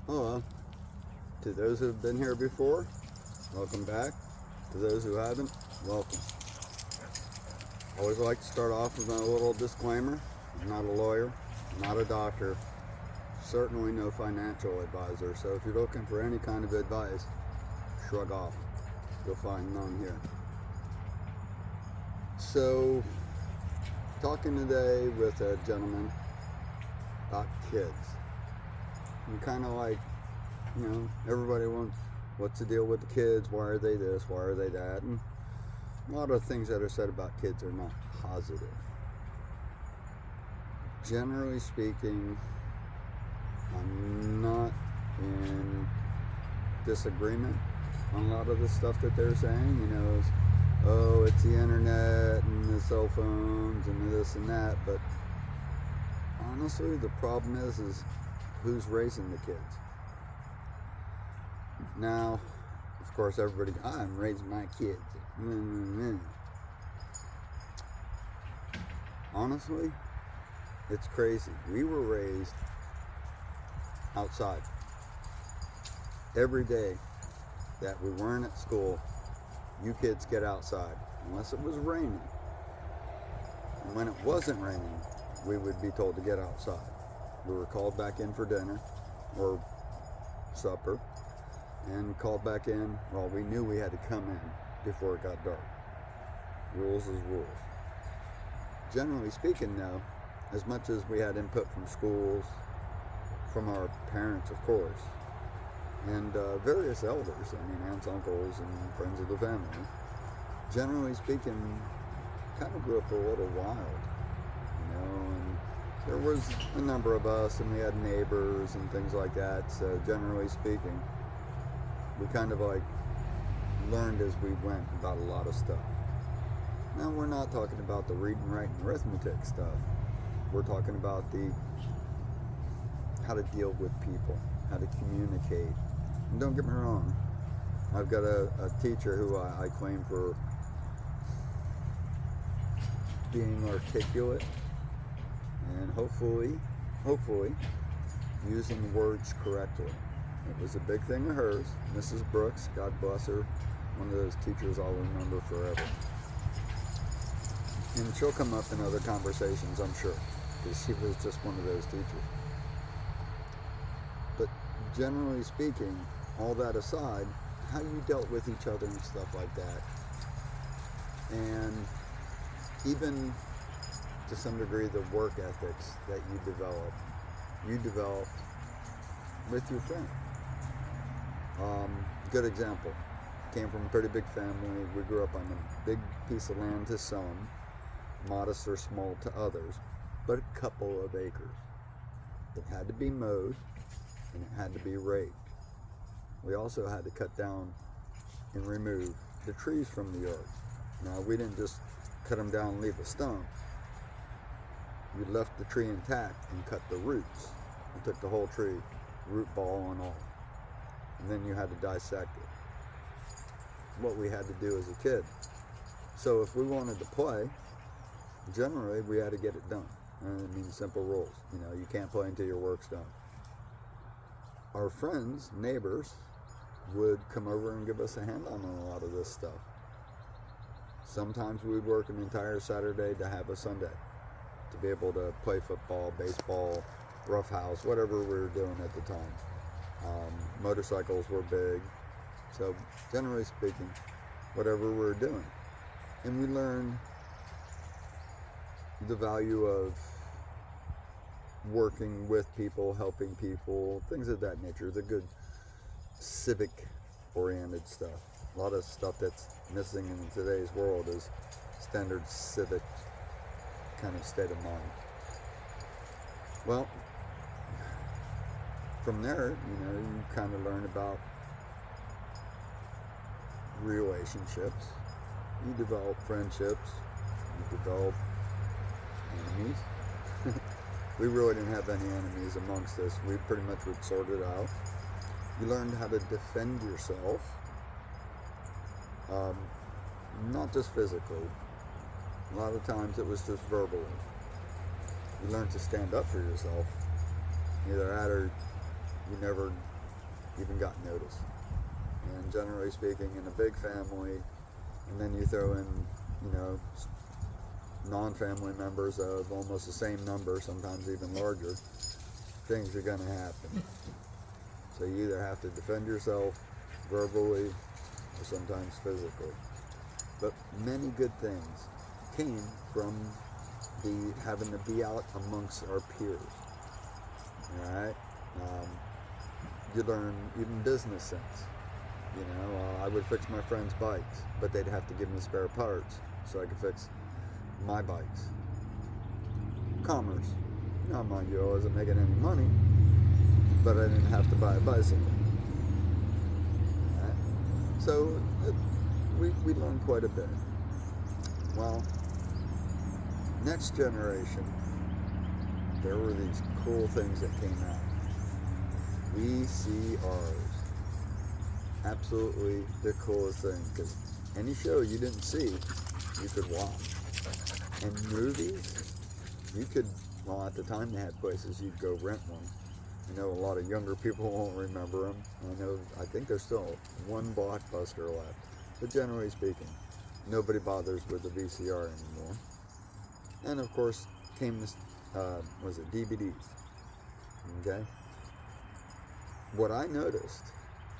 Hello. To those who have been here before, welcome back. To those who haven't, welcome. I always like to start off with a little disclaimer. I'm not a lawyer, I'm not a doctor, certainly no financial advisor. So if you're looking for any kind of advice, shrug off. You'll find none here. So, talking today with a gentleman about kids. And kind of like, everybody wants, what's the deal with the kids? Why are they this? Why are they that? And a lot of things that are said about kids are not positive. Generally speaking, I'm not in disagreement on a lot of the stuff that they're saying. It's the internet and the cell phones and this and that. But honestly, the problem is who's raising the kids. Now, of course, everybody, I'm raising my kids. Honestly, it's crazy. We were raised outside. Every day that we weren't at school, you kids get outside, unless it was raining. And when it wasn't raining, we would be told to get outside. We were called back in for dinner or supper and called back in. Well, we knew we had to come in before it got dark. Rules is rules. Generally speaking, though, as much as we had input from schools, from our parents, of course, and various elders, aunts, uncles, and friends of the family, generally speaking, kind of grew up a little wild, and there was a number of us, and we had neighbors and things like that, so generally speaking, we kind of learned as we went about a lot of stuff. Now, we're not talking about the reading, writing, arithmetic stuff. We're talking about how to deal with people, how to communicate. And don't get me wrong, I've got a teacher who I claim for being articulate and hopefully using words correctly. It was a big thing of hers, Mrs. Brooks, God bless her, one of those teachers I'll remember forever. And she'll come up in other conversations, I'm sure, because she was just one of those teachers. But generally speaking, all that aside, how you dealt with each other and stuff like that, and even to some degree the work ethics that you developed with your friend. Good example, came from a pretty big family. We grew up on a big piece of land to some, modest or small to others, but a couple of acres. It had to be mowed and it had to be raked. We also had to cut down and remove the trees from the yard. Now, we didn't just cut them down and leave a stump. We left the tree intact and cut the roots. We took the whole tree, root ball and all. And then you had to dissect it. What we had to do as a kid. So if we wanted to play, generally we had to get it done. Simple rules. You can't play until your work's done. Our friends, neighbors, would come over and give us a hand on a lot of this stuff. Sometimes we'd work an entire Saturday to have a Sunday, to be able to play football, baseball, roughhouse, whatever we were doing at the time. Motorcycles were big. So generally speaking, whatever we were doing. And we learned the value of working with people, helping people, things of that nature. The good civic-oriented stuff. A lot of stuff that's missing in today's world is standard civic kind of state of mind. Well, from there, you kind of learn about relationships. You develop friendships. You develop enemies. We really didn't have any enemies amongst us. We pretty much would sort it out. You learned how to defend yourself. Not just physically. A lot of times it was just verbally. You learn to stand up for yourself. Either that or you never even got noticed. And generally speaking, in a big family, and then you throw in, non-family members of almost the same number, sometimes even larger, things are going to happen. So you either have to defend yourself verbally or sometimes physically. But many good things came from having to be out amongst our peers. Alright? You learn even business sense. I would fix my friends' bikes, but they'd have to give me spare parts so I could fix my bikes. Commerce. Now, mind you, I wasn't making any money, but I didn't have to buy a bicycle. Right? So we learned quite a bit. Well, next generation, there were these cool things that came out. VCRs. Absolutely the coolest thing, because any show you didn't see, you could watch. And movies, you could, at the time they had places you'd go rent one. I know a lot of younger people won't remember them. I think there's still one Blockbuster left. But generally speaking, nobody bothers with the VCR anymore. And of course, came this, DVDs. Okay? What I noticed,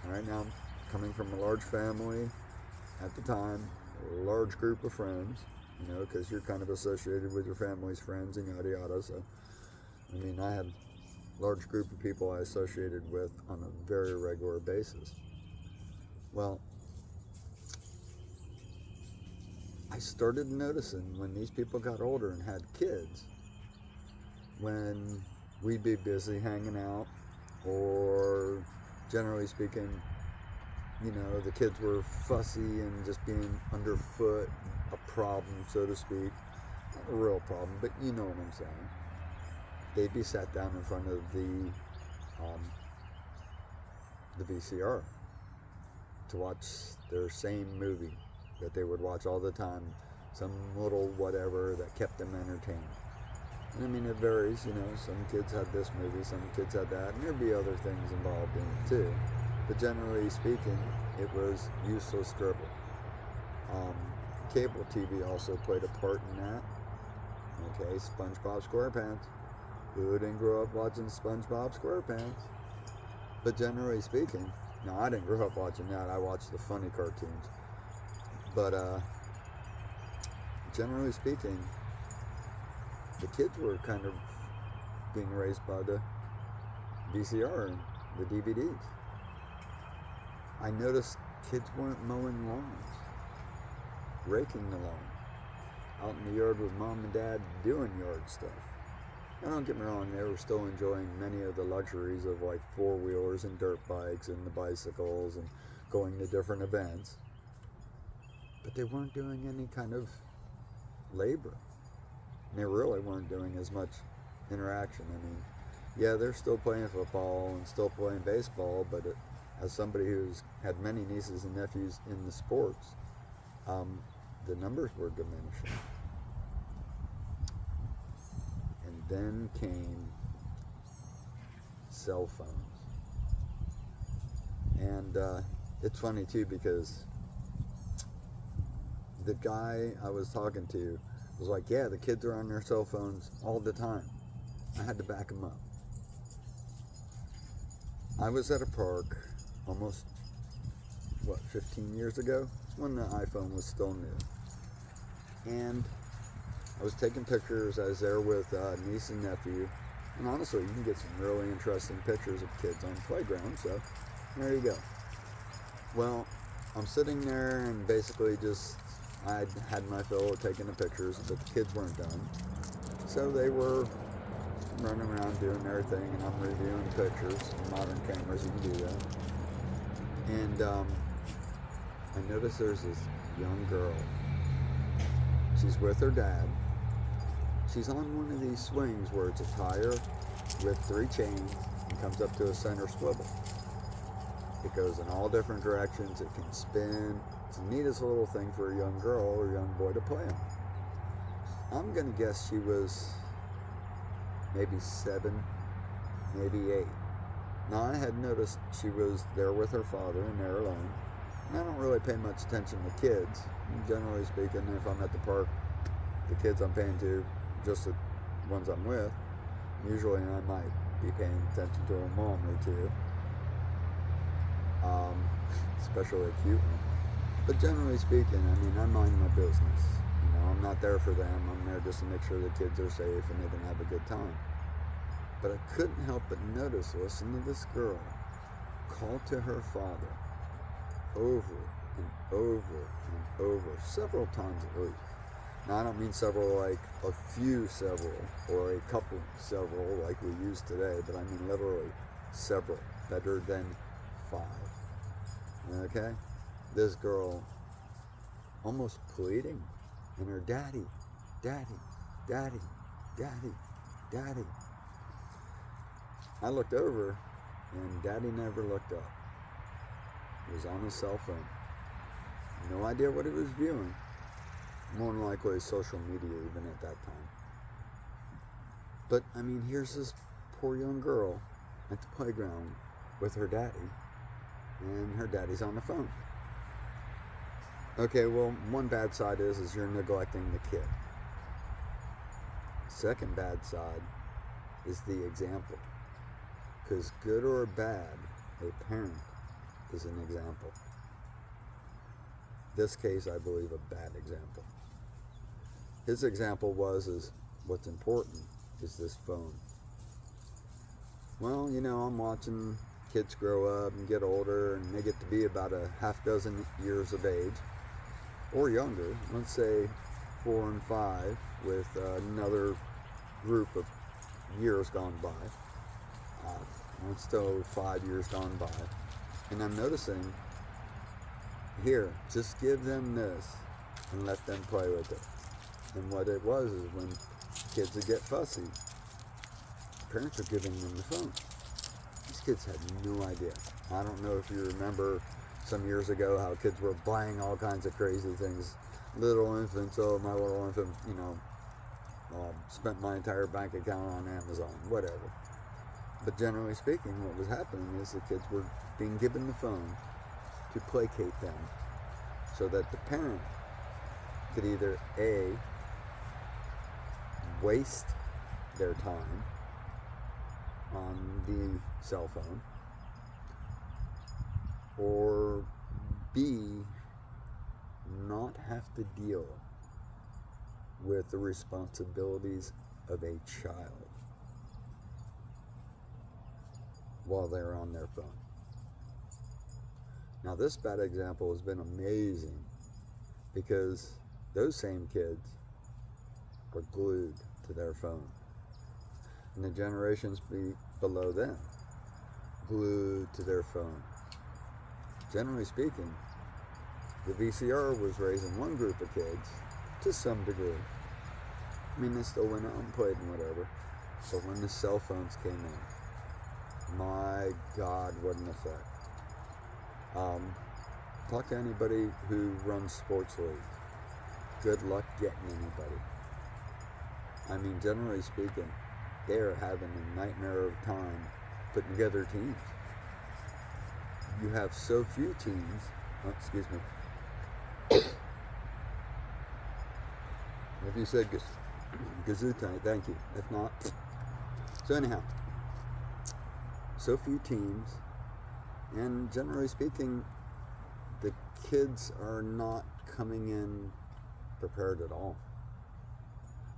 right now, coming from a large family at the time, a large group of friends, because you're kind of associated with your family's friends and yada yada. So, I had a large group of people I associated with on a very regular basis. Well, I started noticing when these people got older and had kids, when we'd be busy hanging out, or generally speaking, the kids were fussy and just being underfoot, a problem, so to speak. Not a real problem, but you know what I'm saying. They'd be sat down in front of the VCR to watch their same movie that they would watch all the time, some little whatever that kept them entertained. And it varies, some kids had this movie, some kids had that, and there'd be other things involved in it too. But generally speaking, it was useless dribble. Cable TV also played a part in that. Okay, SpongeBob SquarePants. Who didn't grow up watching SpongeBob SquarePants? But generally speaking, no, I didn't grow up watching that. I watched the funny cartoons. But generally speaking, the kids were kind of being raised by the VCR and the DVDs. I noticed kids weren't mowing lawns, raking the lawn, out in the yard with mom and dad doing yard stuff. Now, don't get me wrong, they were still enjoying many of the luxuries of like four-wheelers and dirt bikes and the bicycles and going to different events. But they weren't doing any kind of labor. They really weren't doing as much interaction. Yeah, they're still playing football and still playing baseball, but as somebody who's had many nieces and nephews in the sports, the numbers were diminishing. And then came cell phones. And it's funny too, because the guy I was talking to was like, yeah, the kids are on their cell phones all the time. I had to back him up. I was at a park almost, 15 years ago? It's when the iPhone was still new. And I was taking pictures. I was there with niece and nephew. And honestly, you can get some really interesting pictures of kids on the playground, so there you go. Well, I'm sitting there and basically I had my fill of taking the pictures, but the kids weren't done. So they were running around doing their thing, and I'm reviewing pictures. Modern cameras, you can do that. And I noticed there's this young girl. She's with her dad. She's on one of these swings where it's a tire with 3 chains and comes up to a center swivel. It goes in all different directions. It can spin. It's the neatest little thing for a young girl or young boy to play on. I'm going to guess she was maybe 7, maybe 8. Now, I had noticed she was there with her father and they're alone. And I don't really pay much attention to kids. Generally speaking, if I'm at the park, the kids I'm paying to, just the ones I'm with, usually I might be paying attention to a mom or two, especially a cute one. But generally speaking, I mean, I mind my business. You know, I'm not there for them. I'm there just to make sure the kids are safe and they can have a good time. But I couldn't help but notice, listen to this girl call to her father over and over and over, several times at least. Now, I don't mean several like a few several or a couple several like we use today, but I mean literally several, better than 5. Okay? This girl almost pleading, and her daddy, daddy, daddy, daddy, daddy. I looked over, and daddy never looked up. He was on his cell phone. No idea what he was viewing. More than likely social media even at that time. But, I mean, here's this poor young girl at the playground with her daddy, and her daddy's on the phone. Okay, well, one bad side is you're neglecting the kid. Second bad side is the example. Because good or bad, a parent is an example. This case, I believe, a bad example. His example is what's important is this phone. Well, you know, I'm watching kids grow up and get older, and they get to be about a half dozen years of age, or younger, let's say 4 and 5, with another group of years gone by. It's still 5 years gone by. And I'm noticing, here, just give them this and let them play with it. And what it was is when kids would get fussy, parents are giving them the phone. These kids had no idea. I don't know if you remember some years ago how kids were buying all kinds of crazy things. Little infants, oh, my little infant, you know, spent my entire bank account on Amazon, whatever. But generally speaking, what was happening is the kids were being given the phone to placate them so that the parent could either A, waste their time on the cell phone, or B, not have to deal with the responsibilities of a child while they're on their phone. Now, this bad example has been amazing because those same kids are glued to their phone. And the generations below them, glued to their phone. Generally speaking, the VCR was raising one group of kids to some degree. I mean, they still went out and played and whatever. But when the cell phones came in, my God, what an effect. Talk to anybody who runs sports leagues. Good luck getting anybody. I mean, generally speaking, they are having a nightmare of time putting together teams. You have so few teams. Oh, excuse me. If you said Gesundheit, thank you. If not, so anyhow, so few teams, and generally speaking, the kids are not coming in prepared at all.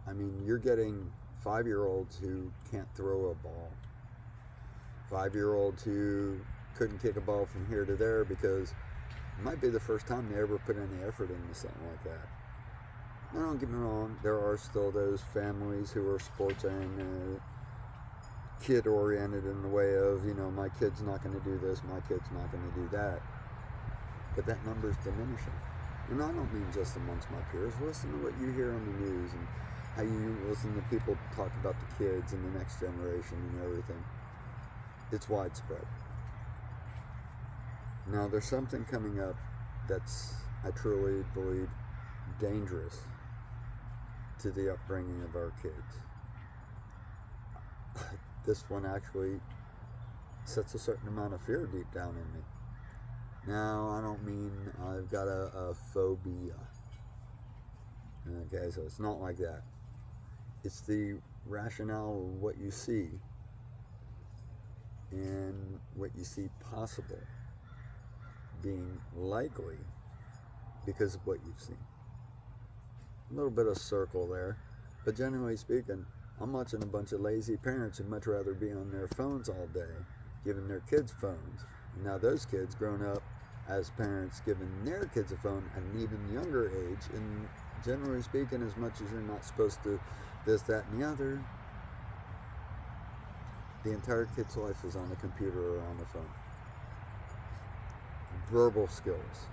I mean, you're getting 5-year-olds who can't throw a ball, 5-year-olds who couldn't kick a ball from here to there because it might be the first time they ever put any effort into something like that. Now, don't get me wrong, there are still those families who are sports and kid oriented in the way of, you know, my kid's not going to do this, my kid's not going to do that. But that number's diminishing. And I don't mean just amongst my peers. Listen to what you hear on the news and how you listen to people talk about the kids and the next generation and everything. It's widespread. Now, there's something coming up that's, I truly believe, dangerous to the upbringing of our kids. This one actually sets a certain amount of fear deep down in me. Now, I don't mean I've got a phobia. Okay, so it's not like that. It's the rationale of what you see and what you see possible being likely because of what you've seen. A little bit of circle there, but generally speaking, I'm watching a bunch of lazy parents who'd much rather be on their phones all day, giving their kids phones. And now those kids grown up as parents giving their kids a phone at an even younger age, and generally speaking, as much as you're not supposed to this, that, and the other, the entire kid's life is on a computer or on the phone. Verbal skills.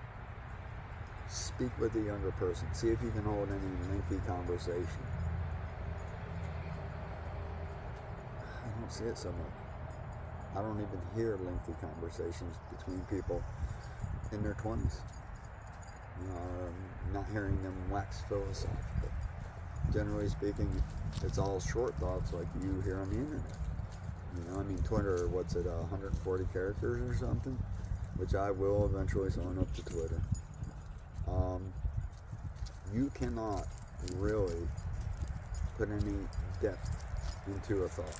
Speak with the younger person. See if you can hold any lengthy conversation. I don't see it so much. I don't even hear lengthy conversations between people in their 20s. Not hearing them wax philosophical. Generally speaking, it's all short thoughts like you hear on the internet. I mean, Twitter, what's it, 140 characters or something? Which I will eventually sign up to Twitter. You cannot really put any depth into a thought.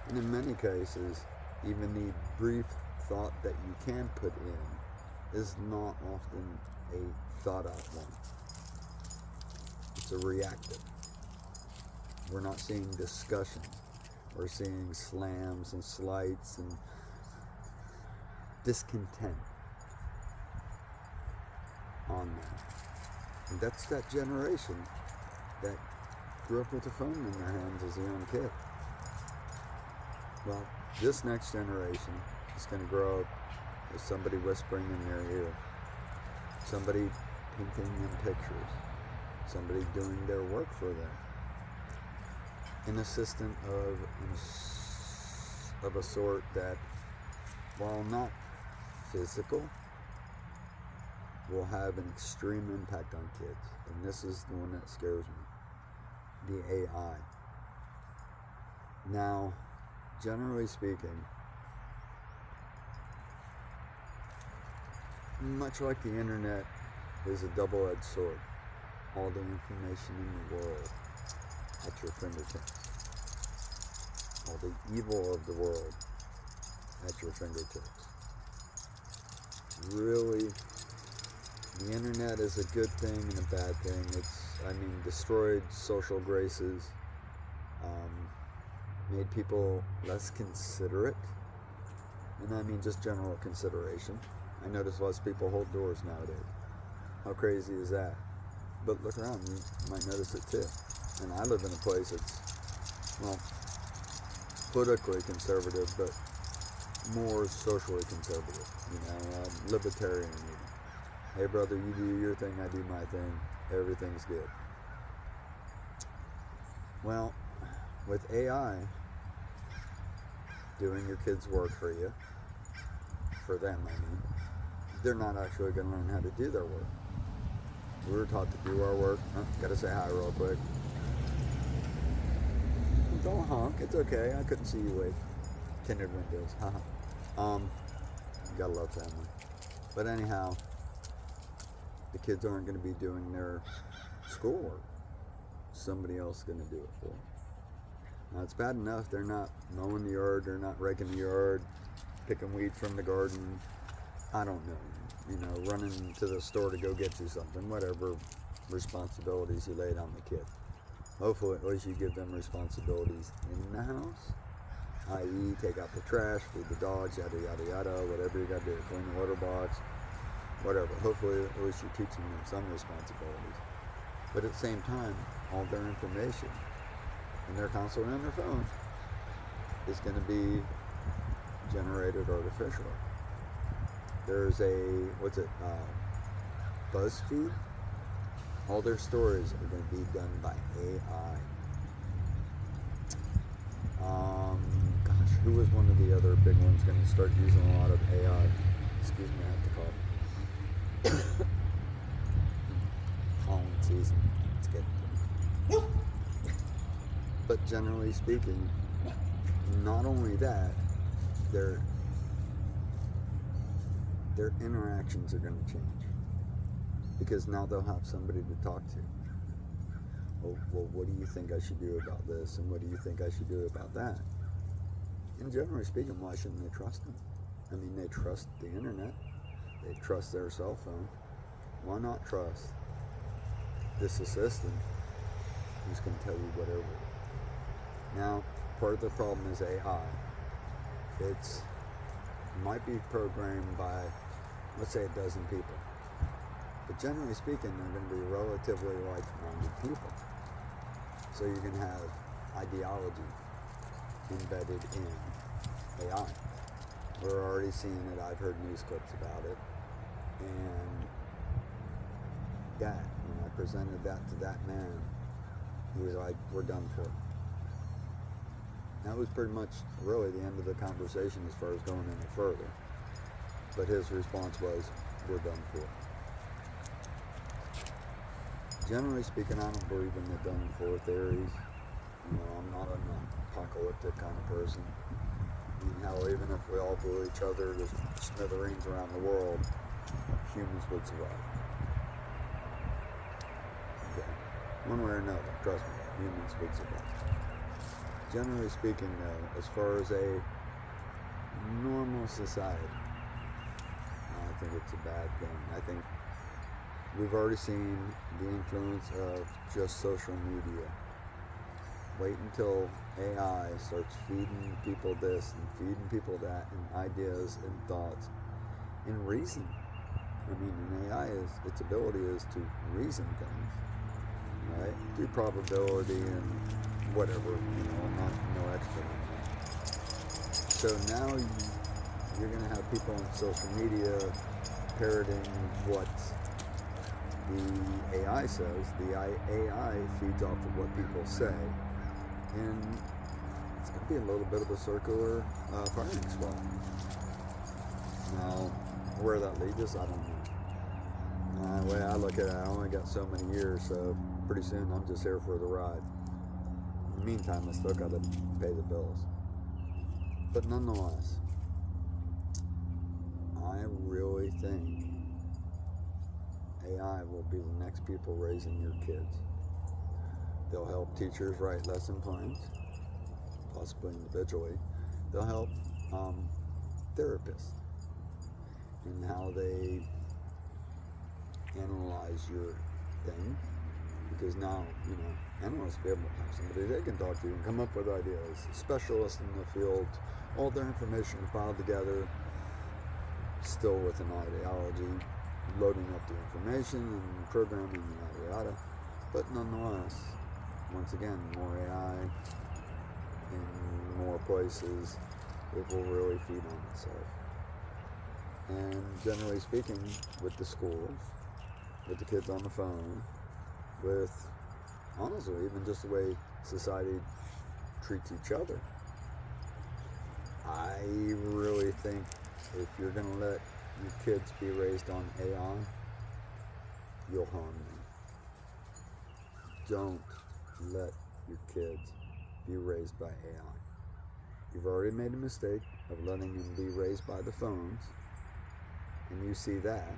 And in many cases, even the brief thought that you can put in is not often a thought out one. It's a reactive. We're not seeing discussion. We're seeing slams and slights and discontent on that. And that's that generation that grew up with a phone in their hands as a young kid. Well, this next generation is going to grow up with somebody whispering in their ear, somebody painting them pictures, somebody doing their work for them, an assistant of a sort that, while not physical, will have an extreme impact on kids. And this is the one that scares me, the AI. Now, generally speaking, much like the internet is a double-edged sword, all the information in the world at your fingertips, all the evil of the world at your fingertips. Really, the internet is a good thing and a bad thing. It's, destroyed social graces, made people less considerate, and just general consideration. I notice less people hold doors nowadays. How crazy is that? But look around, you might notice it too. And I live in a place that's, well, politically conservative, but more socially conservative, libertarian even. Hey brother, you do your thing, I do my thing, everything's good. Well, with AI doing your kids' work for you, for them they're not actually going to learn how to do their work. We were taught to do our work. Gotta say hi real quick. Don't honk, it's okay, I couldn't see you wave. Tinted windows, haha. Gotta love family. But anyhow, the kids aren't going to be doing their schoolwork. Somebody else is going to do it for them. Now, it's bad enough they're not mowing the yard, they're not raking the yard, picking weeds from the garden, I don't know, running to the store to go get you something, whatever responsibilities you laid on the kid. Hopefully, at least you give them responsibilities in the house, i.e. take out the trash, feed the dogs, yada, yada, yada, whatever you got to do, clean the litter box, whatever. Hopefully, at least you're teaching them some responsibilities. But at the same time, all their information, and they're constantly on their phone, is going to be generated artificially. There's BuzzFeed? All their stories are going to be done by AI. Gosh, who was one of the other big ones going to start using a lot of AI? Excuse me, I have to cough. Pollen season. It's good. But generally speaking, not only that, they're their interactions are going to change. Because now they'll have somebody to talk to. Well, what do you think I should do about this? And what do you think I should do about that? And generally speaking, why shouldn't they trust them? I mean, they trust the internet. They trust their cell phone. Why not trust this assistant who's going to tell you whatever? Now, part of the problem is AI. It might be programmed by, let's say, a dozen people. But generally speaking, they're going to be relatively like-minded people. So you can have ideology embedded in AI. We're already seeing it. I've heard news clips about it. And that, when I presented that to that man, he was like, we're done for. That was pretty much really the end of the conversation as far as going any further. But his response was, we're done for. Generally speaking, I don't believe in the done for theories. I'm not an apocalyptic kind of person. I mean, hell, even if we all blew each other to smithereens around the world, humans would survive. Okay. One way or another, trust me, humans would survive. Generally speaking, though, as far as a normal society, I think it's a bad thing. I think we've already seen the influence of just social media. Wait until AI starts feeding people this and feeding people that, and ideas and thoughts and reason. I mean, an AI its ability is to reason things, right? Through probability and whatever, I'm not no expert on that. So now you're going to have people on social media parroting what the AI says. The AI feeds off of what people say, and it's going to be a little bit of a circular firing squad. Now, where that leads us, I don't know. The way I look at it, I only got so many years, so pretty soon I'm just here for the ride. In the meantime, I still got to pay the bills. But nonetheless, I really think AI will be the next people raising your kids. They'll help teachers write lesson plans, possibly individually. They'll help therapists in how they analyze your thing. Because now, analysts will be able to have somebody they can talk to and come up with ideas. Specialists in the field, all their information filed together, still with an ideology, loading up the information and programming, yada yada. But nonetheless, once again, more AI in more places, it will really feed on itself. And generally speaking, with the schools, with the kids on the phone, with, honestly, even just the way society treats each other, I really think if you're going to let your kids be raised on AI, you'll harm them. Don't let your kids be raised by AI. You've already made a mistake of letting them be raised by the phones, and you see that.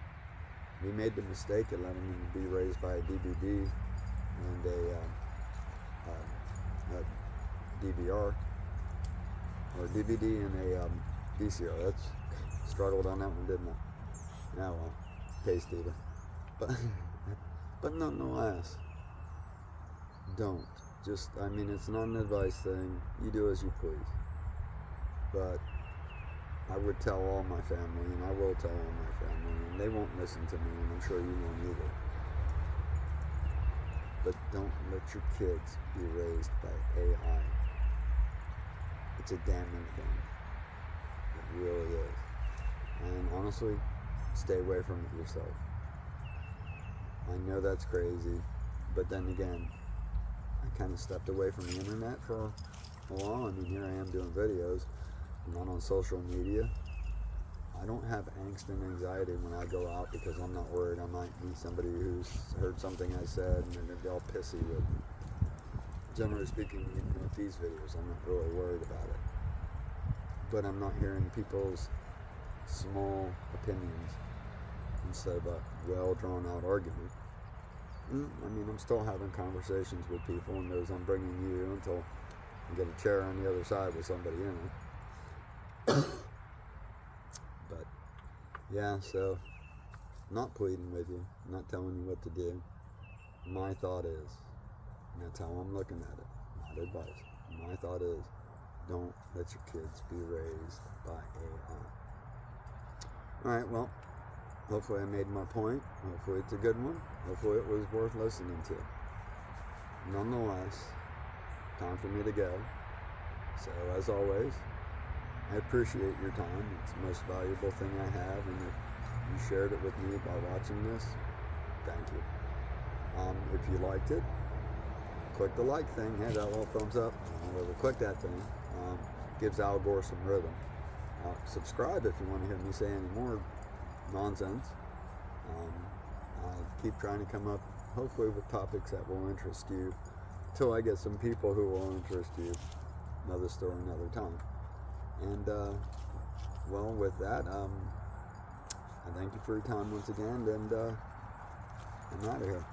We made the mistake of letting them be raised by a DVD and a DVR, or a DVD and a VCR. That's struggled on that one, didn't I? Now, taste either. But nonetheless, don't. It's not an advice thing. You do as you please. But I would tell all my family, and I will tell all my family, and they won't listen to me, and I'm sure you won't either. But don't let your kids be raised by AI. It's a damning thing. It really is. And honestly, stay away from it yourself. I know that's crazy, but then again, I kind of stepped away from the internet for a while. Here I am doing videos. I'm not on social media. I don't have angst and anxiety when I go out because I'm not worried I might meet somebody who's heard something I said and they're going to be all pissy with me. Generally speaking, even with these videos, I'm not really worried about it. But I'm not hearing people's small opinions instead of a well drawn out argument. I mean, I'm still having conversations with people, and those I'm bringing you until I get a chair on the other side with somebody in it. But yeah, so not pleading with you, not telling you what to do. My thought is, and that's how I'm looking at it, not advice. My thought is, don't let your kids be raised by AI. Alright, well, hopefully I made my point. Hopefully it's a good one. Hopefully it was worth listening to. Nonetheless, time for me to go. So as always, I appreciate your time. It's the most valuable thing I have, and if you shared it with me by watching this, thank you. If you liked it, click the like thing, hit that little thumbs up, whatever, click that thing. Gives Al Gore some rhythm. Subscribe if you want to hear me say any more nonsense. I keep trying to come up, hopefully, with topics that will interest you, till I get some people who will interest you. Another story, another time. And, well, with that, I thank you for your time once again, and I'm out of here.